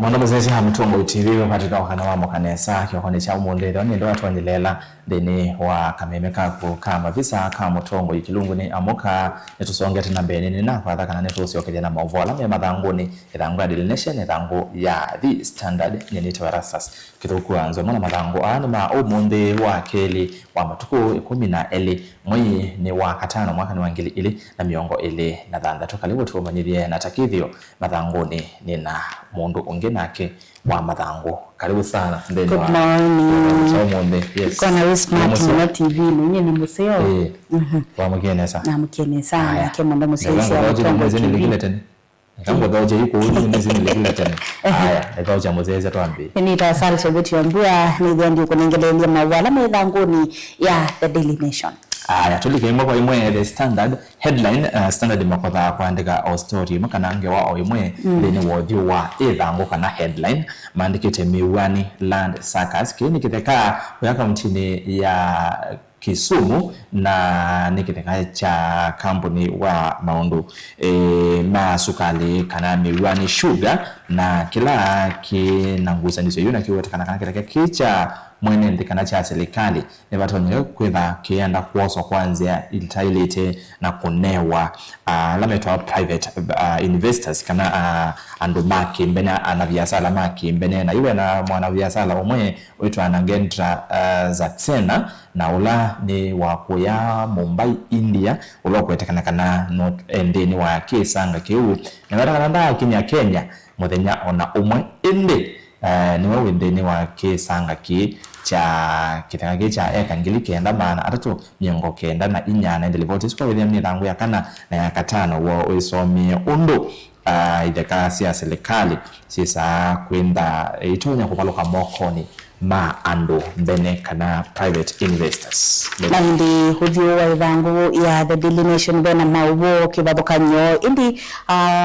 Mwana muzezi hamutungo TV katika wakana wa mkanesa kiokone cha umondero ni ndo watu wanyilela deni wa kamemeka kama visa kama mutungo ikilungu ni amuka netusonge tena mbele ni na kwa kana netusi okejana mavola me madhanguni irangu ya delineation irangu ya the standard ni tawarasas kituku anzo mwana madhangu ani ma umonde wa keli wa matuku 10 mwi ni wa katano mwaka ni wangili ili na miongo ili na dhanda tukalibu tukumanyidhie na takidhio madhanguni ni na mundu ungenake wa madhangu. Karibu sana. Good morning. Yes. Kwa na Smart TV mwenye ni museo. Wa mkenesa. Na mkenesa na kemo museo ya TV. Kambo gauje yuko mwezi nilikila tena. Haya, gauje muzezi tuambie. Ni tawasali sobeti yambua ni ndio kunengelea mawala medhanguni ya The Daily Nation. Tulike kwa imwe the standard headline standard makodha kuandika story makanange wa imwe leni wodhi wa edhango kana headline maandikite Miwani Land Circus kini kiteka kuyaka mchini ya Kisumu na nikiteka cha kampuni wa maundu masukali kana Miwani Sugar na kila kinangusa ndiso yuna kiwetekana kana kiteka kicha mwene ndikana cha serikali ni watu wenye kwenda kienda kuoso kwanza ilitailete na kunewa lametwa private investors kana andumaki mbena anabiasala maki mbene na iwe na mwanabiasala omwe wetu anagendra za tena na ula ni wakuya Mumbai India ulo kwetekana kana not endeni wa kisanga kiu ni watakana kinya Kenya muthenya ona umwe indi niwe wendeni wa kisanga ki cha kitangage cha eka ngili kenda bana atatu miongo kenda na inyana ndilivoti sikwa within milango ya kana na ya katano wo isomi undo ideka sia serikali sisa kwenda itonya kupaloka mokoni ma ando mbene kana private investors ndi hudhiyo wa idhangu ya The Daily Nation bena maubo kibadokanyo indi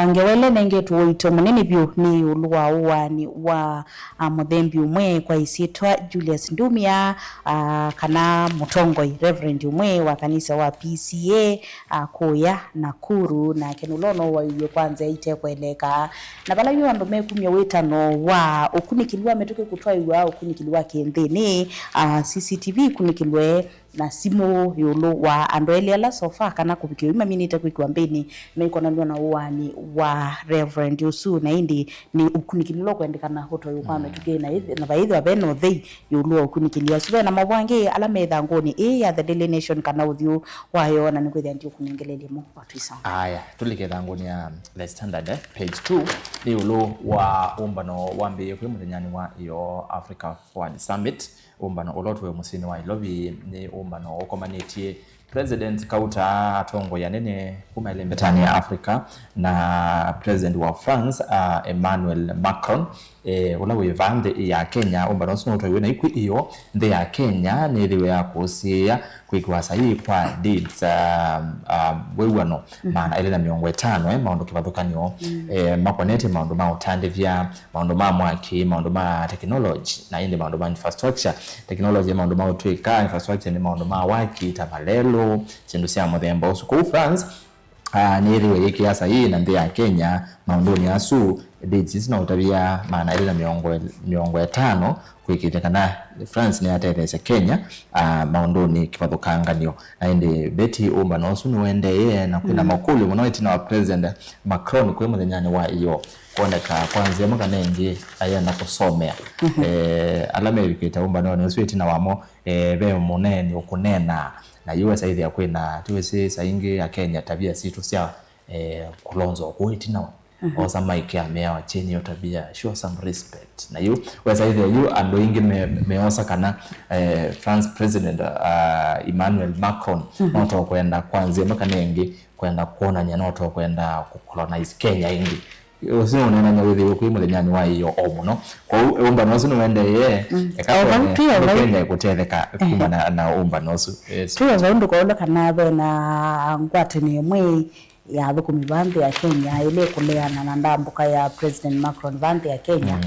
ngewele nenge tuwito munene biu ni uluwa uwa ni wa mudhembi umwe kwa isitwa Julius Ndumia kana Mutongoi Reverend umwe wa kanisa wa PCA kuya Nakuru na kenulono wa yuwe kwanza ite kueleka na bala yu andome kumya wetano wa ukunikiliwa metuke kutuwa yuwa ukunikiliwa kiendeni CCTV kunikilwe na simu yulu wa andoeli ala sofa kana kubikiwa mimi nitakuwa mbeni meiko na liona uwani wa Reverend Usu na indi ni ukunikililo kuendekana hoto yuko ametuke na baidhi wa beno they yulu ukunikiliwa sube na mabwange ala medhangoni ya The Daily Nation kana udhiu wayo na nikwezi ndio kuningelele mo watu isa. Tulike dhangoni ya The Standard page 2 ni yulu wa umbano wambi kwa mtenyani wa iyo Africa One Summit umbano olotu we musini wa ilobi ni umbano okomanetie President Kauta atongo ya nene kumailembetani ya Afrika na President wa France Emmanuel Macron ulawe vande ya Kenya umbano sunu utoiwe na iku iyo nde ya Kenya niliwe ya kusia kuikuwasa hii kwa deeds wewano maana ile na miongo 5 maundu kibadhukanyo makonete maundu mautandivya maundu mwaki maundu technology na indi maundu infrastructure technology maundu mautwika infrastructure ni maundu waki tamalelo chindu sia muthemba usu ku France ni iliwe yiki yasa hii na nde ya Kenya maundu ni asu deeds zina utabia maana ile na miongo 5 kuikitekana France ni aterese Kenya maundu ni kibadhukanganyo na indi beti umbano usu nuende ye na kuna makulu munoiti na wa President Macron kwa muthenyani wa iyo kuoneka kwanza mwaka nengi ayana kusomea alame wikita umbano ni usu itina wamo be muneni ukunena na USA hivi ya kwena tuwese saingi ya Kenya tabia situ sia kulonzo kuitina oza mike ya mewa cheni yotabia show some respect na yu wesa hivi yu ando ingi meosa kana France President Emmanuel Macron noto kwenda kwanza mwaka nengi kwenda kuona nyanoto kwenda kukolonize Kenya ingi usino unena nyawithi yuko mulenyani wa iyo omuno kwa umba nosu nuende ye Kenya kuteleka kumana na umba nosu tuwa zaundu kwa ula kanabe na ngwate ni mwe ya dhuku mibande ya Kenya ile kuleana na ndambuka ya President Macron vande ya Kenya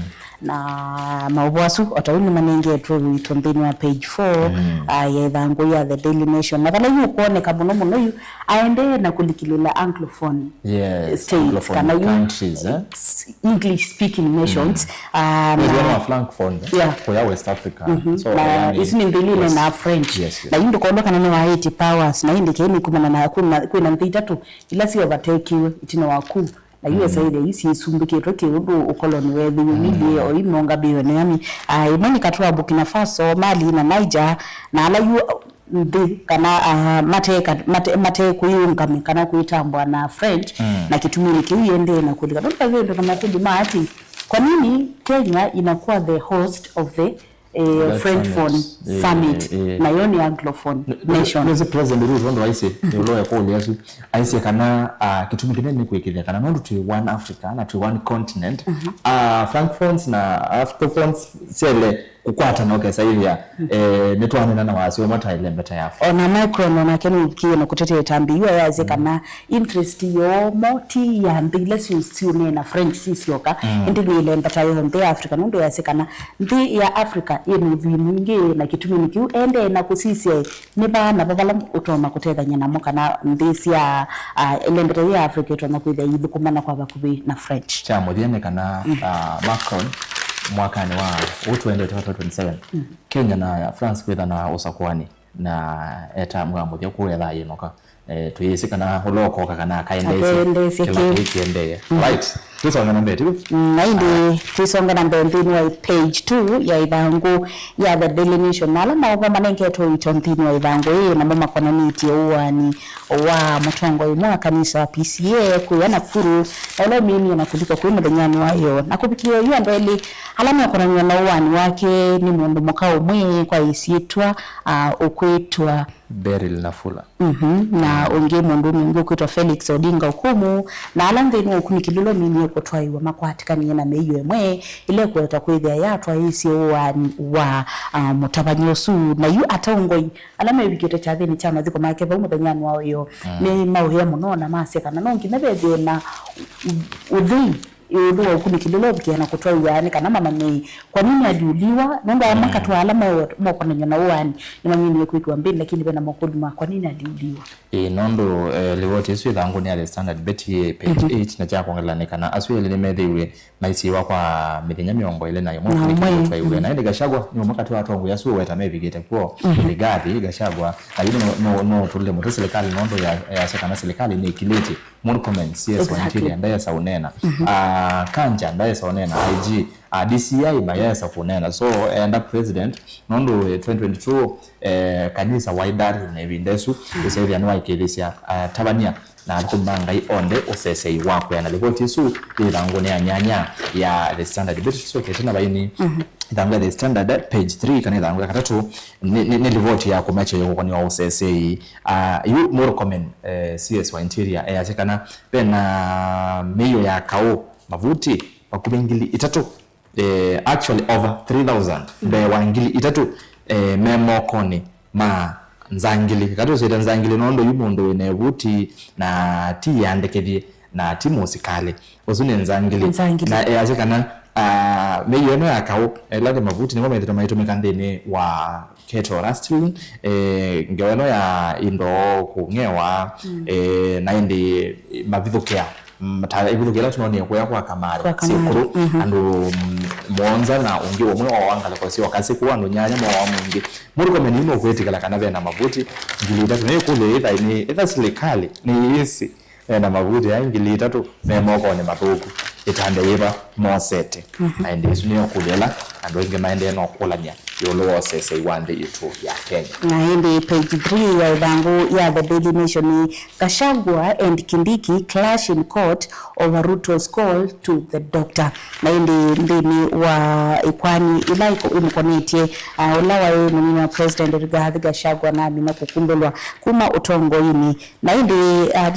na mauwasu otauni manenge tu itombeni wa page 4 ya idhangu ya The Daily Nation na kala yu kuone kabuno muno yu aende na kulikilila anglophone states kana countries English speaking nations na francophone kwa West Africa so isini ndilile na French na yindo kwa kana ni wa 80 powers na hindi keni kumana na kuna ntitatu ila si overtake itina waku na USA ile isi isumbike toke udu ukoloni wethi wili o imonga bione yami imani katwa Burkina Faso Mali na Niger na ala yu ndi kana mate kuyunga kana kuitambwa na French na kitumini kiuende na kulika ndio vile ndo kama kundi maati kwa nini Kenya inakuwa the host of the Francophone summit na yoni anglophone nation neze president Ruto ndo aise ulo ya kole yasu aise kana kitumi kinene kuikilia kana ndo tu one Africa na tu one continent francophones na africophones sele kukwata na okesa hiya netwane na wasi wa mata ile mbeta yafu ona Macron ona kenu kiyo na kutetea tambiwa yaze kana interest yo moti ya mbile siune na French sisioka ndi ile mbeta yo mbe Africa ndo yaze kana ndi ya Africa yeni vimingi na kitumi nikiu ende na kusisi ni bana babala utoma kutega nyana moka na ndisi ya ile mbeta ya Africa utoma kuida yibu kumana kwa bakubi na French cha modiane kana Macron mwakani wa utuende 2027 Kenya na France kwenda na usakwani na eta mgambo ya kuela yinoka tuyisikana holoko kana kaendese kiendeye right tusonga na mbele naindi tusonga na mbele wa page 2 ya idhangu ya The Daily Nation nala maoba manenge to itontini wa idhangu na mama kona niti uwani wa mutongo imwa kanisa wa PCA kuyana kuru ole mimi na kulika kwa mudanyani wayo na kubikiyo yu andeli alama ya kona na uwani wake ni mundu mokao mwe kwa isiitwa ukuitwa Beryl Nafula na onge mundu mingi ukuitwa Felix Odinga Okumu na alangeni okunikililo mimi kutwaiwa makwatikani na meyo emwe ile kweta kwithia yatwa isi wa mutabanyosu na yu atongoi alama ibikete chathini chama thiko make ba muthanyani wao yo ni mauhia muno na maseka na nongi nabethio na uthi ndio okunikililo bikiana kutwaiwa yani kana mama nei kwa nini aliuliwa ndio amaka tu alama moko na uani ni manyini kuitwa mbili lakini bena mokuduma kwa nini aliuliwa nondo liwote isu thangu ni ale standard beti page 8 na chako ngalanikana asu ile methewe maisi wa kwa mithenya miongo ile nayo moko ni kwa yule na ile gashagwa ni mwaka tu atongo yasu weta mebigete kwa ligadi gashagwa na yule no tulle moto serikali nondo ya sekana serikali ni kileti Murkomen CS wa interior ndaye saunena Kanja ndaye saunena IG DCI bayaya saunena so enda president nondo 2022 kanisa waidari na vindesu usevi anwa ikilisia tabania na kumbanga onde usesei wako yana ripoti su ilango ne anyanya ya The Standard bit so ketena baini idanga The Standard page 3 kana idanga katatu ni ripoti ya kumache yoko ni wa usesei you more comment CS wa interior yasekana pena meyo ya kao mavuti bakubengili itatu actually over 3000 be wangili itatu memokoni ma nzangili kato seta nzangili nondo yumondo ene vuti na ti yandekethie na ti musikale osune nzangili na yazekana meyo no yakao elade mavuti ni metero maitumika ndene wa keto rastil ngeweno ya indo kungewa na indi mavithukea mata ibulugela tunone kwa kamari sikuru ando monza na ungi omwe wawangala kwa si wakasi kuwa ndo nyanya mwa mwingi muri kwa menimo kwetikala kana bena mavuti ngilita tunaye kule ida ni ida serikali ni isi na mavuti ya ngilita tu memoko ne matuku itande yeba mosete and isu ni okulela ando inge maende no kulanya yolo sese wande itu ya Kenya na hindi page 3 ya idhangu ya The Daily Nation Gachagua and Kindiki clash in court over Ruto's call to the doctor na hindi ndini wa ikwani ilaiko imkonetie ulawa ni president Rigathi Gachagua na mina kukumbelwa kuma utongo ini na hindi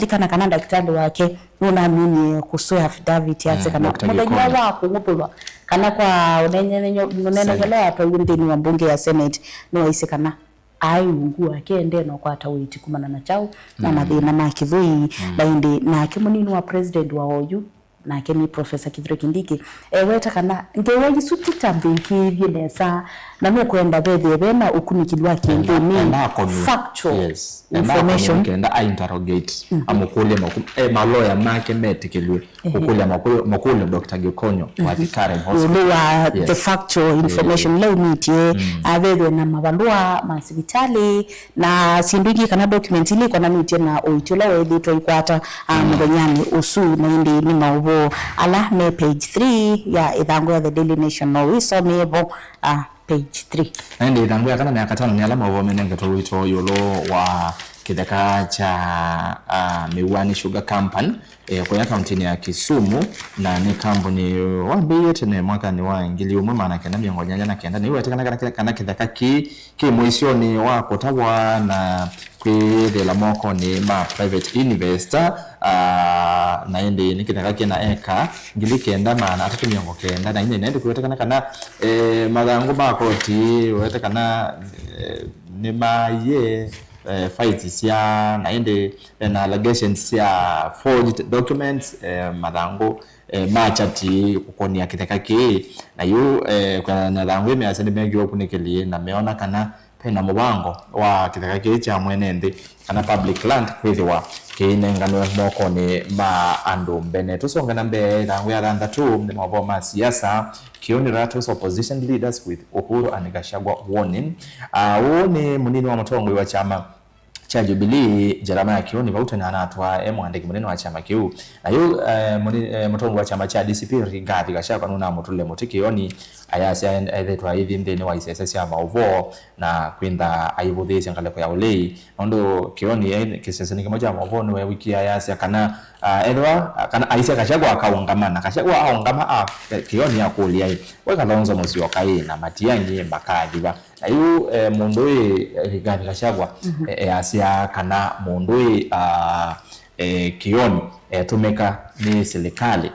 likana kananda kitando wake unaamini kusoya affidavit yase kana mudanya wako ngopelwa kana kwa unenengelea hapa ndini wa mbunge ya Senate no isekana ayungu akende no kwa tawiti kumana na chao na mathina makithui baindi na kimunini wa president wa oyu na keni Professor Kithure Kindiki weta kana ngewaji sutitambikirie nesa na mukwenda bena ukunikilwa kindini factual information kenda interrogate amukule maloya make metikilwe ukule makule Dr. Gikonyo wa Karen Hospital the factual information leo nitie abebe na mabalua masibitali na sindwiki kana document ile kona nitie na oitula wedi toikwata mgonyani usu na indi ni maubo ala me page 3 ya idhangu ya the Daily Nation no isomebo page 3 indi idhangu ya kana miaka 5 ni alama ubo menenge toluito yolo wa kitheka cha Miwani Sugar Company kwa kaunti ya Kisumu na ni kampuni wambiye tene mwaka ni wa ngili umwe maana kenda miongo nyanya na kenda ni wete kana kitheka ki mwisho ni wa kotawa na kwi la moko ni ma private investor na indi ni kitheka kina eka ngili kenda maana atatu miongo kenda na ine nende kuwete kana magango bakoti wete kana ni maye fights ya na inde na allegations ya forged documents madango machati kukonia kitheka ki na yu kwa na dango imeasende mengi okunekelie na meona kana pena mubango wa kitheka ki cha mwenende kana public land kwithiwa kinengano moko ni ma andu mbene tusongana mbe dango ya randa tu ni maboma siasa kioni ratos opposition leaders with Uhuru and Gachagua warning ni munini wa mtongo wa chama cha Jubilee Jeremiah Kioni bauta na anatwa mwandiki munene wa chama kiu na yu mtongo wa chama cha DCP Rigathi Gachagua nuna mutule mutikioni ayasi aidetwa hivi ndene wa ICSS ya mauvo na kwenda aibuthisi ngaleko ya ulei ndo Kioni kiseseni kimoja mauvo ni wiki ayasi kana edwa kana aisi Gachagua akaungamana Gachagua aungama Kioni akulia weka lonzo musio kai na matiangi mbakadiba na yu mundu Rigathi Gachagua asia kana mundu Kioni tumeka ni serikali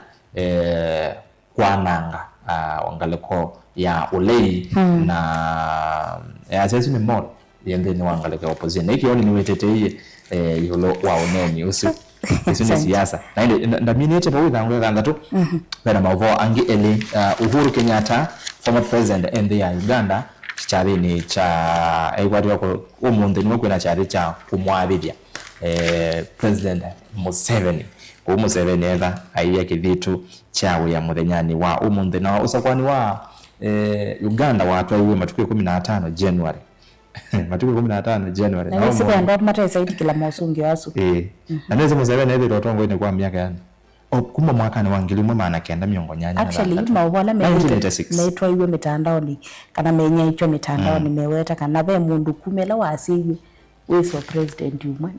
kwa nanga wangaleko ya ulei na asesi ni mod yende ni wangaleko opposition Kioni ni weteteye yolo wa oneni usi ni siasa na ndamini yeche bawe dango ganga tu bena mavo angi ele Uhuru Kenyatta former president and the Uganda chari ni cha egwari ko umunde ni kwena chari cha kumwabithia president Museveni enda aiya kivitu chawe ya muthenyani wa umunde na usakwani wa Uganda watu aiwe matukio 15 January matukio 15 January na siku ndo mata zaidi kila mosungi wasu na neze Museveni ende rotongo ine kwa miaka yani kuma mwaka ni wangilimwe maana kenda miongo nyanya actually mawala meitwa iwe mitandaoni kana menya icho mitandaoni meweta kana be mundu kumela wasiwe we for president umwe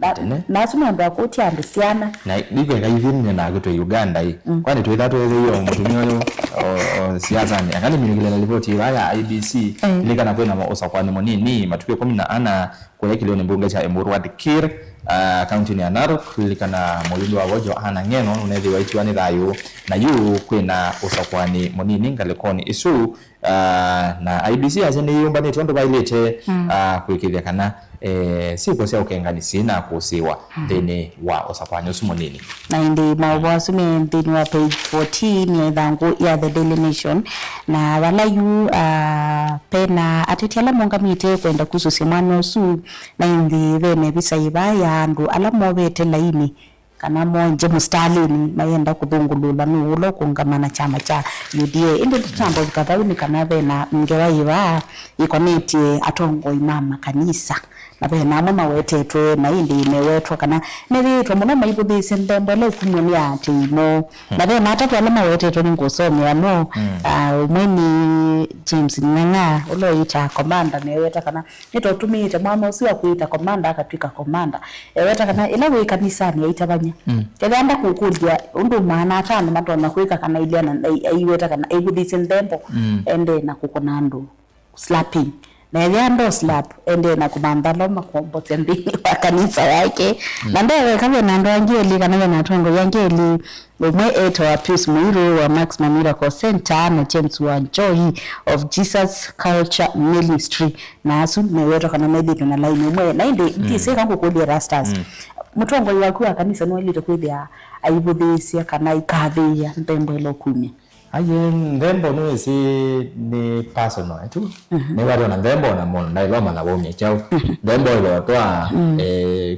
na suma ndo akoti andisiana na bigwe kaivini na agoto Uganda hii kwani tuithatu hiyo mutumio siasa ni akani minigile ripoti ya IBC ile kana kwena osakwani monini matukio 14 kwa kile ni mbunge cha Emurwad Kir county ya Narok likana moyundo wa wojo hana ngeno unethi waitwa ni thayu na yu kwina usakwani monini ngalekoni isu na IBC azene yumba ni tondo bailete kwikithia kana sipo sia ukengani na kusiwa deni wa usakwani usumonini na indi mawasu deni wa page 14 ya idhangu ya the Daily Nation na wala yu pena atetiala mongamite kwenda kususia mwana usu na indi vene bisa ibaya andu ala mobete laini kana monje mustalini mayenda kuthungulula ni ulo kungamana chama cha UDA indi tutambo vikathauni kana vena ngewa iwa ikoneti atongo imama kanisa na vena mama wetetwe na indi imewetwa kana nevitwa muno maibuthisi ndembele kumuni ati imo na vena atatu alama wetetwe ningosomi wano umweni James Ng'ang'a ulo ita komanda neweta kana nitotumite mwana usiwa kuita komanda akatwika komanda eweta kana ilawe kanisani yaita banya kenda kukulia undu maana atano matona kuika kana iliana aiweta kana aibuthisi ndembo ende na kukonando slapping na yando slap ende na kumandalo makombo tembini wa kanisa yake na ndewe kama na ndo angeli kana na tongo yangeli umwe eto wa Pius Muiru wa Maximum Miracle Center na James Wanjohi of Jesus Culture Ministry na asu meweto kana medhi tuna line umwe na inde ndise kangu kuli rastas mutongo waku wa kanisa no lito kwithia aibuthisia kana ikathia ndembo ilo kumia aye ndembo no si ni personal tu ne wale na ndembo na mono na iloma na bomye chao ndembo ilo toa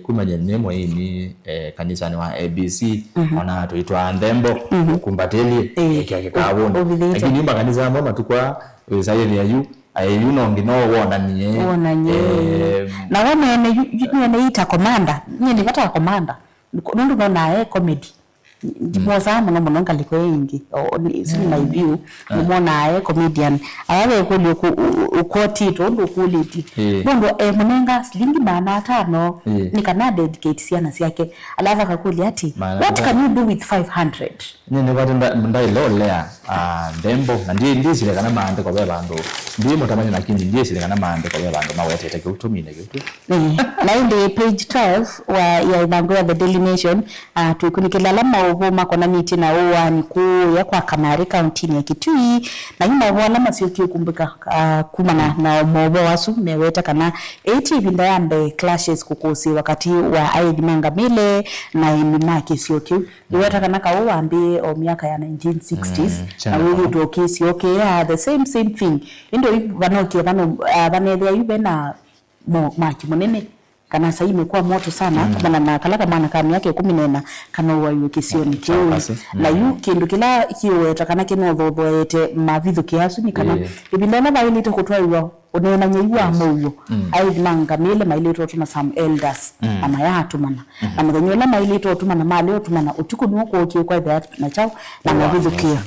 kumanya nemo hii ni kanisa ni wa ABC ona tuitwa ndembo kumbateli yake kabondo lakini makanisa mama tukwa sayeli ayu ayu no ngino wona nye na wame ne ita commander nyene bata commander nundu no nae comedy Ndimoza muno ngaliko ingi sini my view nimona comedian ayawe kuli ukotito ndo kuliti ndo munenga slingi bana 5 nikana dedicate siana yake alafu akakuli ati what can you do with 500 nene bado ndai lolea ndembo na ndiye sile kana mande kwa bandu ndiye mutamanya nakindi ndiye sile kana mande kwa bandu mawete take utumine kitu na inde page 12 wa ya Ibango ya the Daily Nation tukunikela lama uboma kona miti na uwa ni kuu ya kwa Kamari County ya Kitui na hima wala masioki kumbuka kumana na mwobo wasu meweta kana 80 bindayambe clashes kukosi wakati wa Aidi Mangamile na imimaki sioki iweta kana kauwa ambi o miaka ya 1960s na wili tuoki sioki ya the same thing indo wanoki wanedhea yube na maki monene kana sasa imekuwa moto sana kama na kalaka maana kama yake 10 kana uwayo kisioni kiu na yuki ndukila kiwe takana kino dhodho yete mavitho kiasu ni kana ibindana baili to kutwa onena nyewa moyo Aidi Mangamile mailito tuna some elders ama ya tumana na mwenyewe mailito tumana mali tumana utuku nuko kwa that na chao na mavitho kia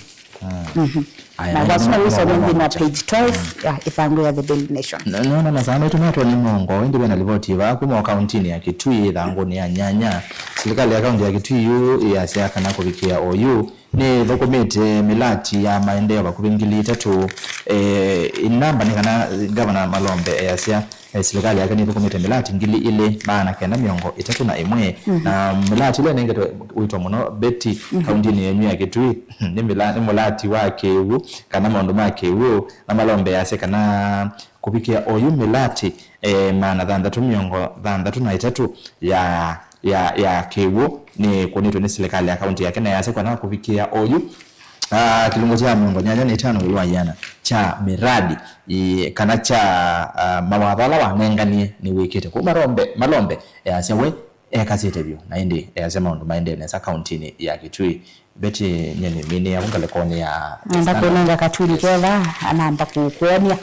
na wasema wiso wengi na page 12 ya Ibango ya the Daily Nation naona na sana tunato ni mongo ndi bena livoti ba kuma kaunti ya Kitui Ibango ni anyanya serikali ya kaunti ya Kitui ya siaka na kubikia OU ni dokumete milati ya maendeleo bakubingili 3 inamba ni kana governor Malombe ya sia serikali yake ni dokumete milati ngili ile maana kenda miongo 31 na milati ile nenge uitwa muno beti kaunti ni yenyu ya Kitui ni milati wake u kana maondo make u na Malombe ya sia kana kubikia OU milati maana dhandatu miongo 33 ya kewo ni kunitwa ni serikali ya kaunti yake na yase kwa na kufikia OU kilungo cha miongo 5 ilwa yana cha miradi kana cha mawathala wanenganie ni wikite ku Malombe yase we ekasite bio na indi yase maundu maendeleo na kaunti ya Kitui beti nyene mini ya kungalekoni ya nda kunenga Katuli keva anamba kuonia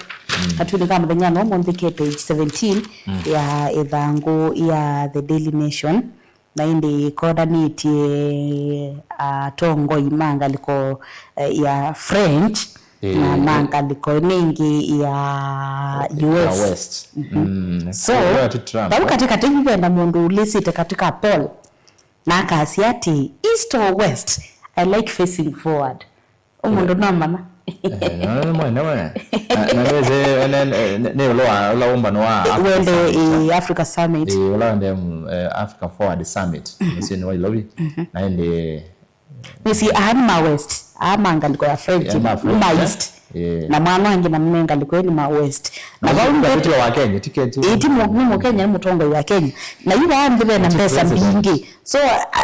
Katuli kama benyano mondike page 17 ya Ibango ya the Daily Nation na indi coordinate tongo imanga liko ya French na manga liko ningi ya US West so babu katika tibenda mundu ulisite katika poll na kasiati east or west I like facing forward umundu namana naweze ne lo umbano wa wende Africa Summit ulande Africa Forward Summit msini wa lobby na ende nisi ahama west amanga liko ya French ma east na mwana wangi na mmenga liko ni ma west na waundi wa Kenya ticket iti mu Kenya ni mutongo wa Kenya na yuba ambibe na pesa mbingi so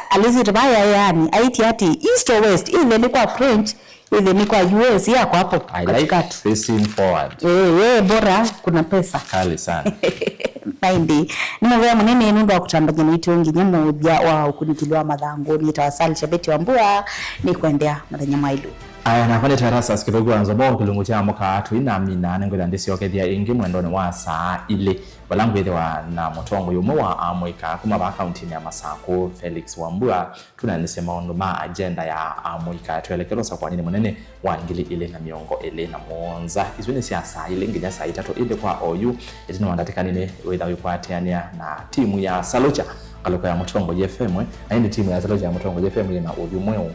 alizi tabaya yani aiti ati east or west ile ni kwa French ile ni kwa US yako hapo I like facing forward bora kuna pesa kali sana Paindi nimevea mwenene ndo akutambaje ni itongi nyemo bya wa ukunikiliwa madhango ni tawasali shabeti wa mbua ni kuendea madanya maidu aya na kwale tarasa sikidogo anzo bo kilungu cha moka atu ina mina nengola ndisi okethia ingi mwendone wa saa ile balangu ile wa na motongo yumo wa Amoika kuma ba account ya Masako Felix Wambua tunanisema ndo ma agenda ya Amoika tuelekelo sa kwa nini mwenene wa ngili ile na miongo ile na monza izwene siasa ile nginya saa 3 ile kwa OU itino wandateka nini wetha wikwatiania na timu ya Salocha kaloko ya Mutongo FM na hii timu ya Salocha ya Mutongo FM ina ujumweo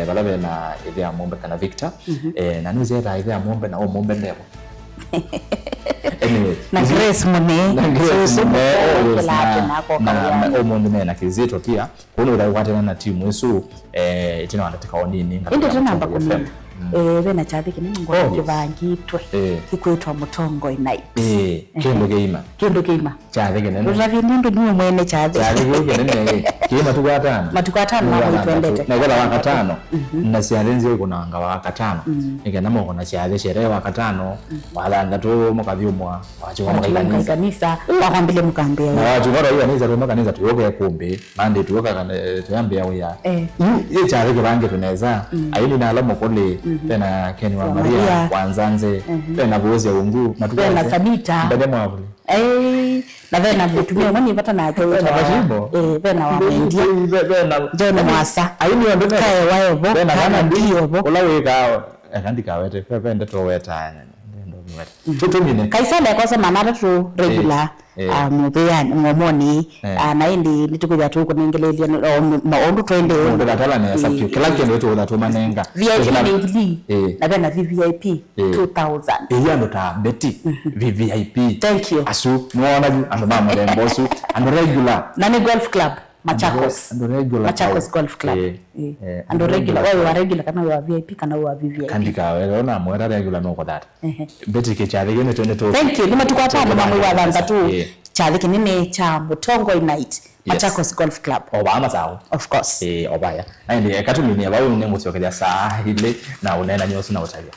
balabe na Ivea Mombe kana Victor na nuzi ya Ivea Mombe na Mombe ndebo anyway na Grace Mone na Omonde na Kizito pia kuno ila kwatana na timu yesu itina wandateka onini ndio tena hapa kwa bena chathi kinene ngo kibangitwe kikwitwa Mutongoi Night kendo keima chathi kinene uravi nindu niwe mwene chathi kinene keima matuko atano mabo twendete na gola wakatano na ciarenzi kuna wanga wakatano ikena mo na ciathi sherehe wakatano walanga tu mukavyumwa wacho kanisa wakwambile mukambia wacho ngora hiyo kanisa tu kanisa tuyoke kumbe mande tuyoka tuyambia uya ye chathi kibange tunaweza aini na alamo kole tena Ken wa Maria Wanzanze tena Bozi ya Ungu na tukana Sabita ndani mwavuli na vena butumia mwani pata na ato vena wa mendia jona mwasa aini wa ndona kae waebo kana ndiyo ulaweka akandika wete pende to weta tutumine kaisale kwa sema mara tu regular mubea ngomoni na indi nitukuja tu kunengelelia maondo twende ndo datala na subject kila kindu tu udatuma nenga VIP ngili na bena VIP 2000 iya ndo ta beti VIP thank you asu muona ando mama rembosu ando regular nani golf club Machakos ando regular Machakos golf club ando regular wewe wa regular kana wa VIP kana wa VIP kandika wewe na mwera regular no kwa that beti ke chathi gene twende to thank you nima tukwata ndo mamwe wa banga tu chathi kinene cha Mutongoi Night Machakos golf club obama sawa of course obaya na ndi katumini abawe ne mutiokelea saa hile na unena nyoso na utalia